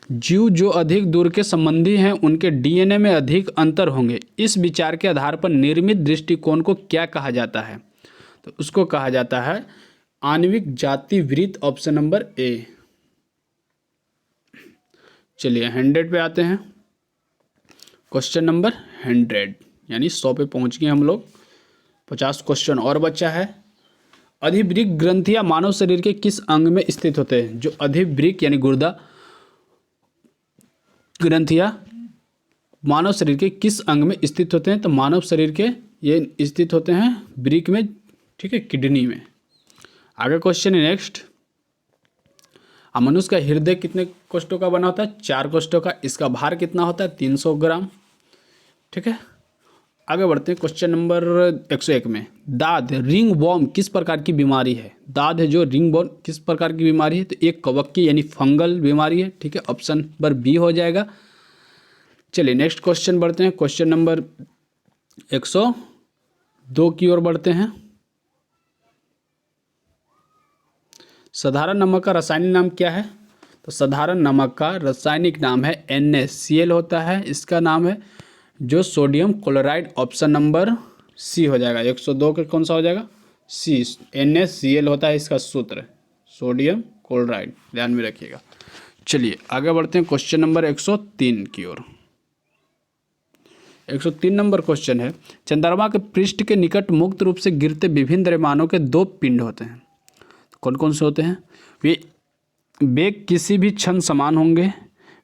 जीव जो अधिक दूर के संबंधी हैं उनके डीएनए में अधिक अंतर होंगे, इस विचार के आधार पर निर्मित दृष्टिकोण को क्या कहा जाता है। तो उसको कहा जाता है आणविक जाति वृत्त। ऑप्शन नंबर ए। चलिए 100 पे आते हैं। क्वेश्चन नंबर 100 यानी 100 पे पहुंच गए हम लोग। 50 क्वेश्चन और बचा है। अधिवृक्क ग्रंथियां मानव शरीर के किस अंग में स्थित होते हैं। जो अधिवृक्क यानी गुर्दा ग्रंथियां मानव शरीर के किस अंग में स्थित होते हैं। तो मानव शरीर के ये स्थित होते हैं वृक्क में, ठीक है, किडनी में। आगे क्वेश्चन है नेक्स्ट। मनुष्य का हृदय कितने कोष्ठों का बना होता है। 4 कोष्ठों का। इसका भार कितना होता है 300 ग्राम, ठीक है। आगे बढ़ते हैं क्वेश्चन नंबर 101 में। दाद रिंग वॉर्म किस प्रकार की बीमारी है। दाद है जो रिंग वॉर्म किस प्रकार की बीमारी है। तो एक कवक यानी फंगल बीमारी है, ठीक है। ऑप्शन नंबर बी हो जाएगा। चलिए नेक्स्ट क्वेश्चन बढ़ते हैं। क्वेश्चन नंबर 102 की ओर बढ़ते हैं। साधारण नमक का रासायनिक नाम क्या है। तो साधारण नमक का रासायनिक नाम है NaCl होता है। इसका नाम है जो sodium chloride. Option number C हो जाएगा। 102 का कौन सा हो जाएगा, सी। NaCl होता है इसका सूत्र, सोडियम क्लोराइड, ध्यान में रखिएगा। चलिए आगे बढ़ते हैं क्वेश्चन नंबर 103 की ओर। 103 नंबर क्वेश्चन है। चंद्रमा के पृष्ठ के निकट मुक्त रूप से गिरते विभिन्न द्रव्यमानों के 2 पिंड होते हैं। कौन कौन से होते हैं। वे वेग किसी भी क्षण समान होंगे,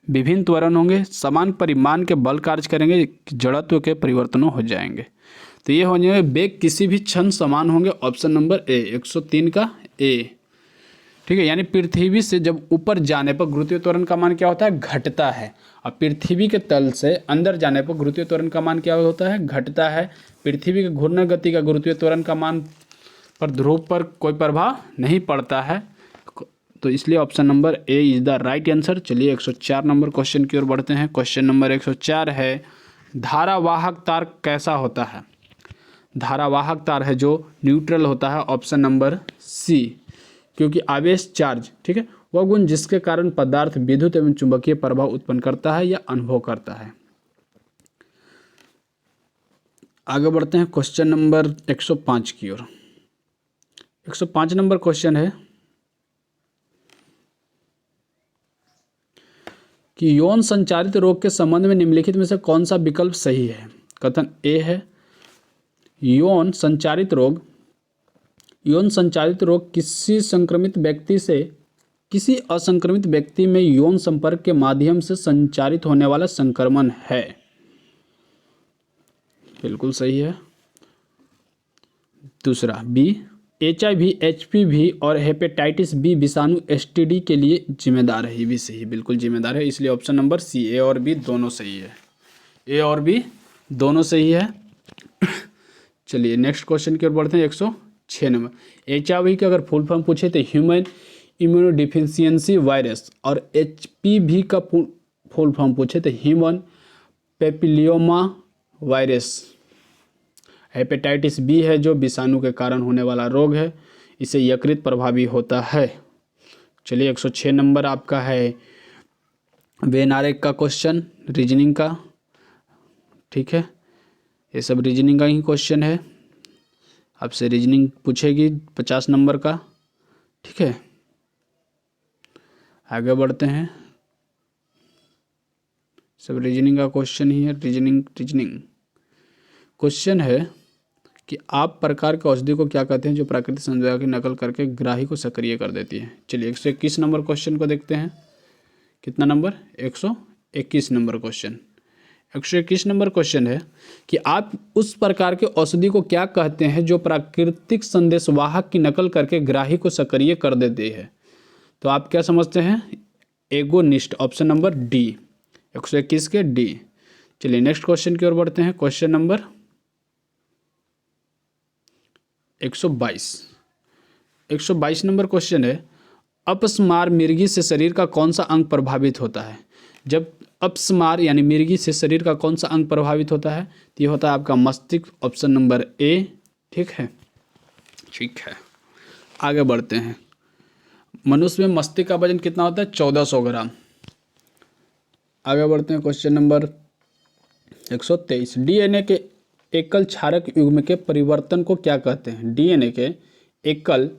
विभिन्न त्वरण होंगे, समान परिमाण के बल कार्य करेंगे, जड़त्व के परिवर्तनों हो जाएंगे। तो ये हो जाएंगे वेग किसी भी क्षण समान होंगे। ऑप्शन नंबर ए 103 का ए, ठीक है। यानी पृथ्वी से जब ऊपर जाने पर गुरुत्वीय त्वरण का मान क्या होता है, घटता है। और पृथ्वी के तल से अंदर जाने पर गुरुत्वीय त्वरण का मान क्या होता है, घटता है। पृथ्वी के घूर्णन गति का गुरुत्वीय त्वरण का मान पर ध्रुव पर कोई प्रभाव नहीं पड़ता है। तो इसलिए option number A is the right answer. चलिए 104 नंबर क्वेश्चन की ओर बढ़ते हैं। क्वेश्चन नंबर 104 है। धारावाहक तार कैसा होता है। धारावाहक तार है जो न्यूट्रल होता है। ऑप्शन नंबर सी, क्योंकि आवेश चार्ज, ठीक है, वह गुण जिसके कारण पदार्थ विद्युत एवं चुंबकीय प्रभाव उत्पन्न करता है या अनुभव करता है। आगे बढ़ते हैं क्वेश्चन नंबर 105 की ओर। 105 नंबर क्वेश्चन है कि यौन संचारित रोग के संबंध में निम्नलिखित में से कौन सा विकल्प सही है। कथन ए है यौन संचारित रोग किसी संक्रमित व्यक्ति से किसी असंक्रमित व्यक्ति में यौन संपर्क के माध्यम से संचारित होने वाला संक्रमण है। बिल्कुल सही है। दूसरा बी HIV, HPV और हेपेटाइटिस बी विषाणु STD के लिए जिम्मेदार है। ये भी सही, बिल्कुल जिम्मेदार है। इसलिए ऑप्शन नंबर सी, ए और बी दोनों सही है। ए और बी दोनों सही है। चलिए नेक्स्ट क्वेश्चन की ओर बढ़ते हैं। 106 नंबर। HIV का अगर फुल फॉर्म पूछे तो ह्यूमन इम्यूनोडिफिशियंसी वायरस, और HPV का फुल फॉर्म पूछे तो ह्यूमन पेपिलियोमा वायरस। हेपेटाइटिस बी है जो विषाणु के कारण होने वाला रोग है, इसे यकृत प्रभावी होता है। चलिए 106 नंबर आपका है वेन आरेख का क्वेश्चन, रीजनिंग का, ठीक है, ये सब रीजनिंग का ही क्वेश्चन है। आपसे रीजनिंग पूछेगी 50 नंबर का। ठीक है, आगे बढ़ते हैं। सब रीजनिंग का क्वेश्चन ही है। रीजनिंग क्वेश्चन है कि आप प्रकार के औषधि को क्या कहते हैं जो प्राकृतिक संरचना की नकल करके ग्राही को सक्रिय कर देती है। चलिए 121 नंबर क्वेश्चन को देखते हैं। कितना number? 121 number question. 121 number question है कि आप उस प्रकार के औषधि को क्या कहते हैं जो प्राकृतिक संदेशवाहक की नकल करके ग्राही को सक्रिय कर देती है। तो आप क्या समझते हैं? एगोनिस्ट, ऑप्शन नंबर डी, 121 के डी। चलिए नेक्स्ट क्वेश्चन की ओर बढ़ते हैं। क्वेश्चन नंबर 122 नंबर क्वेश्चन है, अपस्मार मिर्गी से शरीर का कौन सा अंग प्रभावित होता है। जब अपस्मार यानी मिर्गी से शरीर का कौन सा अंग प्रभावित होता है, तो ये होता है आपका मस्तिष्क, ऑप्शन नंबर ए। ठीक है, आगे बढ़ते हैं। मनुष्य में मस्तिष्क का वजन कितना होता है? 1400 ग्राम। आगे बढ़ते हैं। क्वेश्चन नंबर 123, डीएनए के एकल क्षारक युग्म के परिवर्तन को क्या कहते हैं। डीएनए के एकल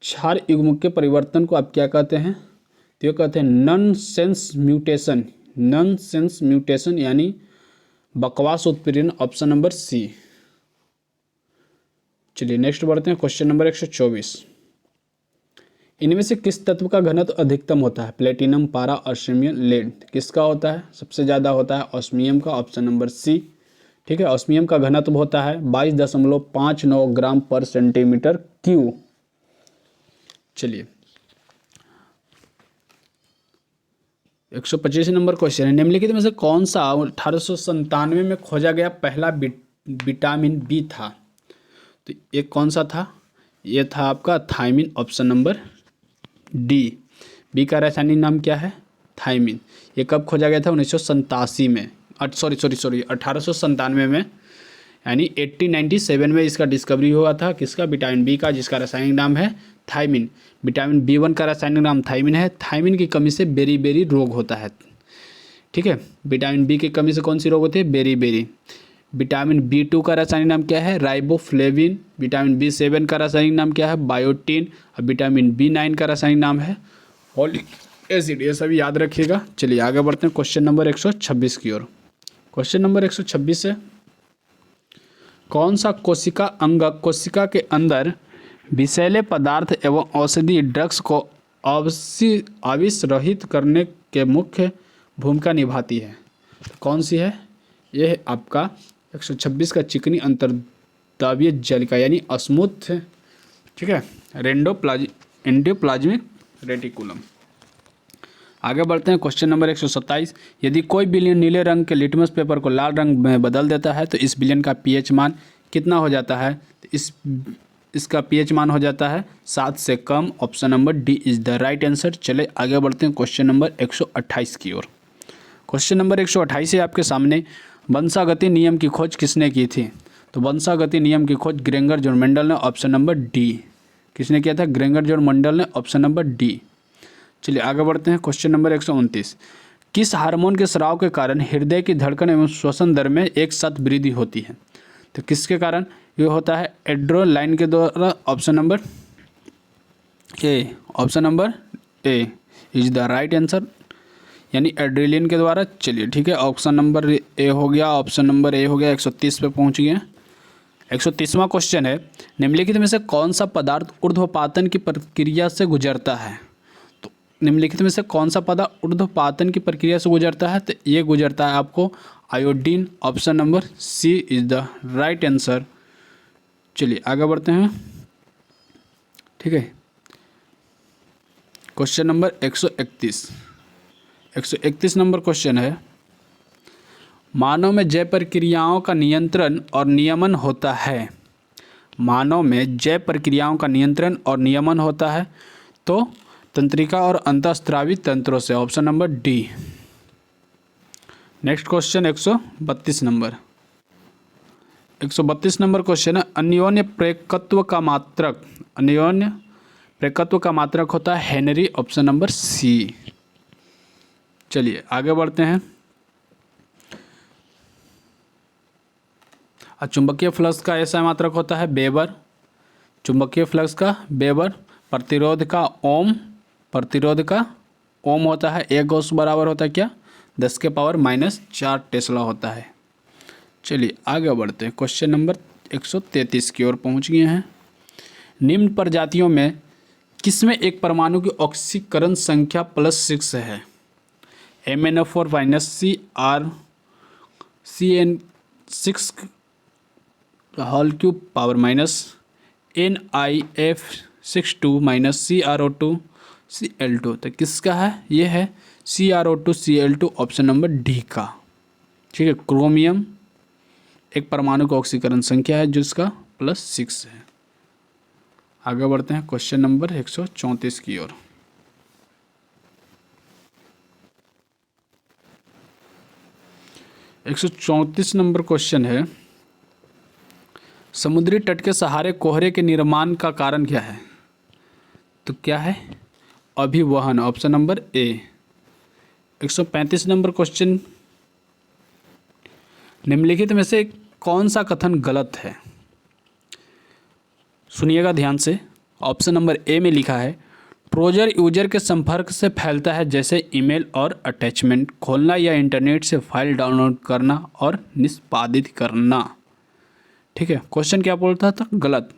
क्षार युग्म के परिवर्तन को आप क्या कहते हैं? तो ये कहते हैं नॉनसेंस म्यूटेशन यानी बकवास उत्प्रेरण, ऑप्शन नंबर सी। चलिए नेक्स्ट बढ़ते हैं। क्वेश्चन नंबर 124, इनमें से किस तत्व का घनत्व अधिकतम होता है। प्लेटिनम, पारा, ऑस्मियम, लेड। किसका होता है? सबसे ज़्यादा होता है ऑस्मियम का, ऑप्शन नंबर सी। ठीक है, ऑस्मियम का घनत्व होता है 22.59 ग्राम पर सेंटीमीटर क्यूब। चलिए 125 नंबर क्वेश्चन है, निम्नलिखित में से कौन सा 1897 में खोजा गया पहला विटामिन बी था। तो ये कौन सा था? ये था आपका thiamine, option number D. B का रासायनिक नाम क्या है? थायमिन। ये कब खोजा गया था? 1987 में, सॉरी 1897 में, यानी 1897 में इसका डिस्कवरी हुआ था। किसका? विटामिन बी का, जिसका रासायनिक नाम है थायमिन। विटामिन B1 का रासायनिक नाम थायमिन है। थायमिन की कमी से बेरी रोग होता है। ठीक है, विटामिन बी की कमी से कौन सी रोग होती है? बेरी। विटामिन B2 का रासायनिक नाम क्या है? राइबोफ्लेविन। विटामिन B7 का रासायनिक नाम क्या है? बायोटीन। और विटामिन B9 का रासायनिक नाम है फॉलिक एसिड। ये सभी याद रखिएगा। चलिए आगे बढ़ते हैं क्वेश्चन नंबर 126 की ओर। क्वेश्चन नंबर 126 है, कौन सा कोशिका अंग कोशिका के अंदर विषैले पदार्थ एवं औषधि ड्रग्स को आविष रहित करने के मुख्य भूमिका निभाती है। तो कौन सी है? यह है आपका 126 का चिकनी अंतर्द्रव्य जलिका यानी स्मूथ। ठीक है, एंडोप्लाज्मिक रेटिकुलम। आगे बढ़ते हैं। क्वेश्चन नंबर 127, यदि कोई विलयन नीले रंग के लिटमस पेपर को लाल रंग में बदल देता है तो इस विलयन का पीएच मान कितना हो जाता है। तो इसका पीएच मान हो जाता है 7 से कम, option number D is the right answer. चले आगे बढ़ते हैं क्वेश्चन नंबर 128 की ओर। क्वेश्चन नंबर 128 है आपके सामने, वंशागति नियम की खोज किसने की थी। तो वंशागति नियम की खोज ग्रेंगर जॉन मेंडल ने, ऑप्शन नंबर डी। किसने किया था? ग्रेंगर जॉन मेंडल ने, ऑप्शन नंबर डी। चलिए आगे बढ़ते हैं। क्वेश्चन नंबर 129, किस हार्मोन के स्राव के कारण हृदय की धड़कन एवं श्वसन दर में एक साथ वृद्धि होती है। तो किसके कारण ये होता है? एड्रेनालाइन के द्वारा, option number A. Option number A is the right answer, यानी एड्रेनालिन के द्वारा। चलिए ठीक है, ऑप्शन नंबर ए हो गया, ऑप्शन नंबर ए हो गया। 130 पे पहुंच गए। 130वां क्वेश्चन है, निम्नलिखित में से कौन सा पदार्थ ऊर्ध्वपातन की प्रक्रिया से गुजरता है। तो निम्नलिखित में से कौन सा पदार्थ ऊर्ध्वपातन की प्रक्रिया से गुजरता है। तो ये गुजरता है आपको iodine, option number C is the right answer. चलिए आगे बढ़ते हैं। ठीक है, क्वेश्चन नंबर 131 नंबर क्वेश्चन है, मानव में जैव प्रक्रियाओं का नियंत्रण और नियमन होता है। मानव में जैव प्रक्रियाओं का नियंत्रण और नियमन होता है तो तंत्रिका और अंतःस्रावी तंत्रों से, option number D. Next question 132 number. 132 number question है, अन्योन्य प्रेरकत्व का मात्रक होता है हेनरी, ऑप्शन नंबर सी। चलिए आगे बढ़ते हैं। और चुंबकीय फ्लक्स का ऐसा मात्रक होता है वेबर, चुंबकीय फ्लक्स का वेबर, प्रतिरोध का ओम, प्रतिरोध का ओम होता है, 1 गॉस बराबर होता है क्या 10⁻⁻4 टेस्ला होता है। चलिए आगे बढ़ते हैं, क्वेश्चन नंबर 133 की ओर पहुंच गए हैं। निम्न प्रजातियों में किसमें एक परमाणु की ऑक्सीकरण संख्या +6 है? MnO4 CN6 whole cube power minus NiF62 CrO2 Cl2। तो किसका है? ये है CrO2 Cl2, option number D का। ठीक है, क्रोमियम एक परमाणु का ऑक्सीकरण संख्या है जिसका +6 है। आगे बढ़ते हैं क्वेश्चन नंबर 134 की ओर। एक 134 नंबर क्वेश्चन है, समुद्री तट के सहारे कोहरे के निर्माण का कारण क्या है? तो क्या है? अभिवहन, option number A. 135 number question, निम्नलिखित में से कौन सा कथन गलत है? सुनिएगा ध्यान से। ऑप्शन नंबर ए में लिखा है ट्रोजन यूजर के संपर्क से फैलता है जैसे ईमेल और अटैचमेंट खोलना या इंटरनेट से फाइल डाउनलोड करना और निष्पादित करना। ठीक है, क्वेश्चन क्या बोलता था? गलत।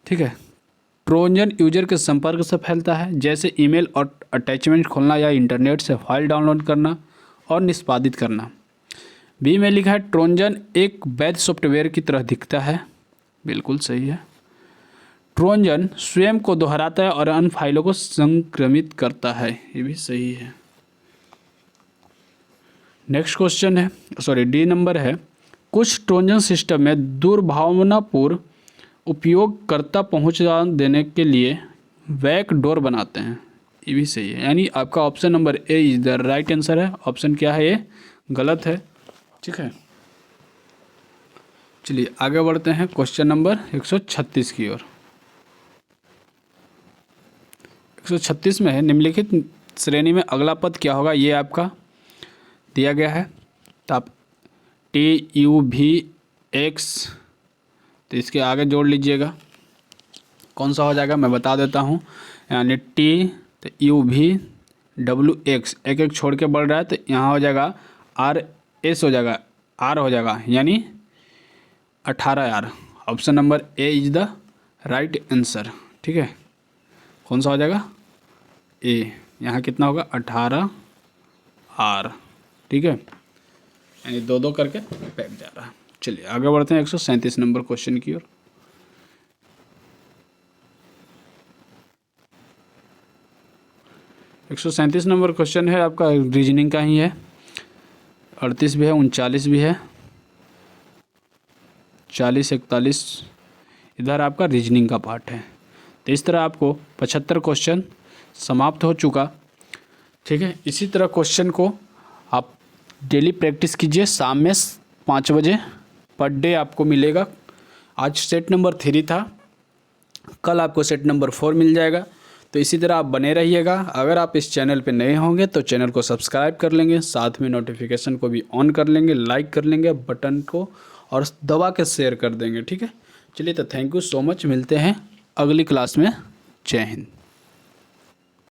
ठीक है, ट्रोजन यूजर के संपर्क से फैलता है जैसे ईमेल और अटैचमेंट खोलना या इंटरनेट से फाइल डाउनलोड करना और निष्पादित करना। बी में लिखा है ट्रोजन एक वैध सॉफ्टवेयर की तरह दिखता है। बिल्कुल सही है। ट्रोजन स्वयं को दोहराता है और अन्य फाइलों को संक्रमित करता है। ये भी सही है। नेक्स्ट क्वेश्चन है, डी नंबर है, कुछ ट्रोजन सिस्टम में दुर्भावनापूर्ण उपयोगकर्ता पहुंचा देने के लिए बैकडोर बनाते हैं। ये भी सही है, यानी आपका option number A is the right answer है। ऑप्शन क्या है? ये गलत है। ठीक है, चलिए आगे बढ़ते हैं क्वेश्चन नंबर 136 की ओर। 136 में है निम्नलिखित श्रेणी में अगला पद क्या होगा? ये आपका दिया गया है। तो आप TUVX, तो इसके आगे जोड़ लीजिएगा। कौन सा हो जाएगा मैं बता देता हूँ, यानी T तो UVWX एक एक छोड़ के बढ़ रहा है तो यहाँ हो जाएगा RS हो जाएगा, R हो जाएगा, यानी 18R। Option number A is the right answer. ठीक है, कौन सा हो जाएगा? ए। यहाँ कितना होगा? 18R। ठीक है, यानी 2-2 करके बैठ जा रहा है। चलिए आगे बढ़ते हैं 137 नंबर क्वेश्चन की ओर। एक 137 नंबर क्वेश्चन है आपका रीजनिंग का ही है। 38 भी है, 39 भी है, 40, 41 इधर आपका रीजनिंग का पार्ट है। तो इस तरह आपको 75 क्वेश्चन समाप्त हो चुका। ठीक है, इसी तरह क्वेश्चन को आप डेली प्रैक्टिस कीजिए। शाम में 5 बजे पर डे आपको मिलेगा। आज सेट नंबर 3 था, कल आपको सेट नंबर 4 मिल जाएगा। तो इसी तरह आप बने रहिएगा। अगर आप इस चैनल पे नए होंगे तो चैनल को सब्सक्राइब कर लेंगे, साथ में नोटिफिकेशन को भी ऑन कर लेंगे, लाइक कर लेंगे बटन को और दबा के शेयर कर देंगे। ठीक है, चलिए तो थैंक यू सो मच, मिलते हैं अगली क्लास में। जय हिंद।